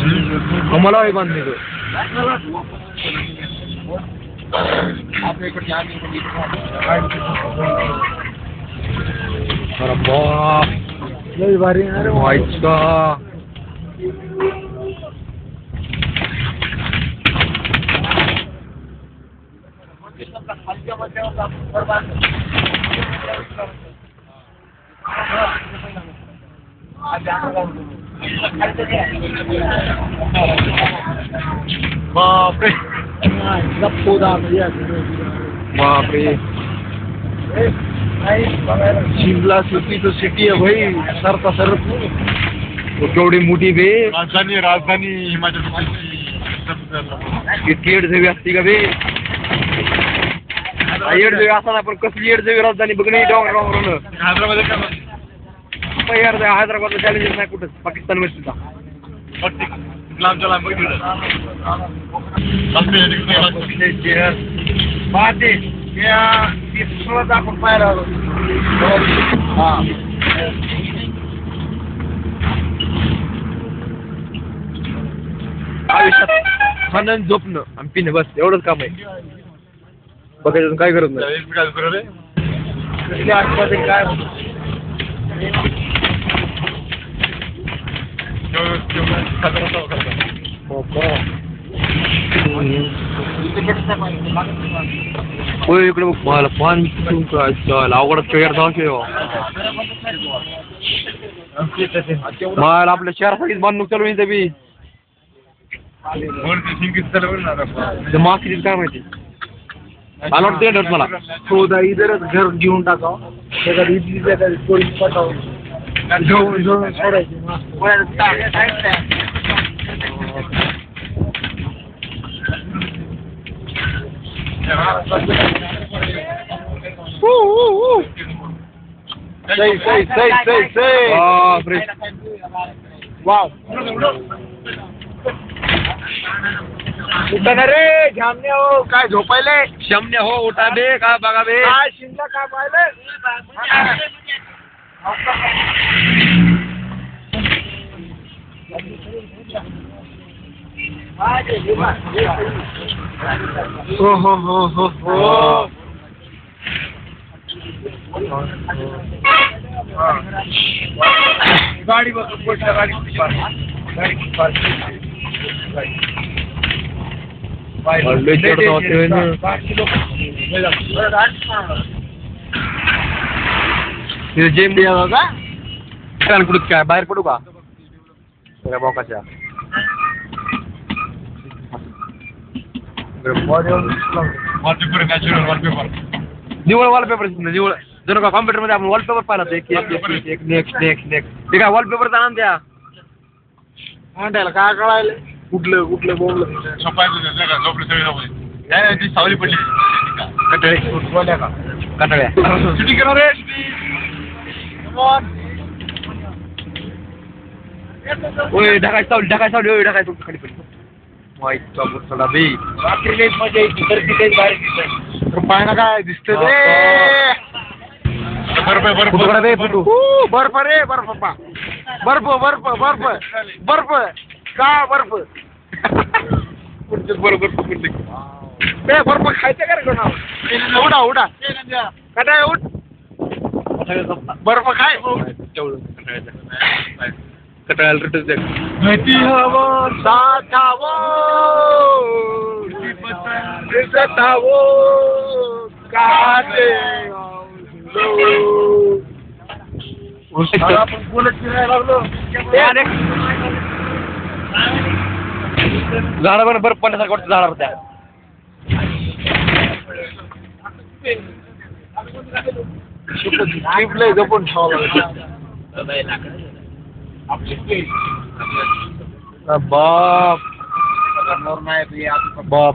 कमला आहे बांधणे अरे बाप लय भारी अरे व्हायचा बापरे बापरे शिमला सिटी तो सिटी है भाई सरता सर वो केवढी मोठी बे राजधानी हिमाचल प्रदेशची किती एडजेवी असते का बे एडजेवी असताना पण कसली एडजेवी राजधानी बघणे डोंगरावर हैदराबाद हैदराबादला चॅलेंजेस नाही कुठं पाकिस्तान मध्ये सुद्धा लांबच्या लांब आपण पाहिला आयुष्यात खाणं झोपणं आणि पिणं बस एवढंच काम आहे बघायचं काय करत नाही काय होय इकडे मला पाणी अवघडच खेळ मला आपल्या शहरासाठीच बांधणूक चालू आहे बी मागची काय माहिती मला वाटतं मला शोधा इधरच घर घेऊन टाकावं घेऊन सोडायची वाव उठा रे शामने हो काय झोपायले शामने हो उठा बे काय बघा बे काय शिंदा काय पाहिले हो हो हो हो हो गाडी बसून पोटला गाडी कुठे काय बाहेर पडू का बोकाच्या निवळ वॉलपेपर निवळ जर का कॉम्प्युटर मध्ये आपण वॉलपेपर पाहिला एक नेक्स्ट नेक्स्ट नेक्स्ट ते काय वॉलपेपर आणून द्या आणतायला काय कळायला कुठलं कुठलं बोललं सावली पडली कटाळे का कटाळ्या शूटिंग करा रे ओय ढकाय सावली ओय ढकाय खाली पडली माहित चला बे रात्री लई मजा येते तर तिथे बाहेर दिसत पाय ना काय दिसत रे बर्फ रे बर्फ पा बर्फ बर्फ बर्फ बर्फ का बर्फ बरोबर ते बर्फ खायचं का रे कोणा उडा उडा कटाय उठ बर्फ खाय कटाळ्याला रिटर्न द्या माहिती हवं साठावं सतावं काटे आपण बोलत फिरायला लागलो झाडावर बरं पडण्यासारखं वाटतं झाडावर त्या ट्रिपला जपून ठेवावं बाप बाप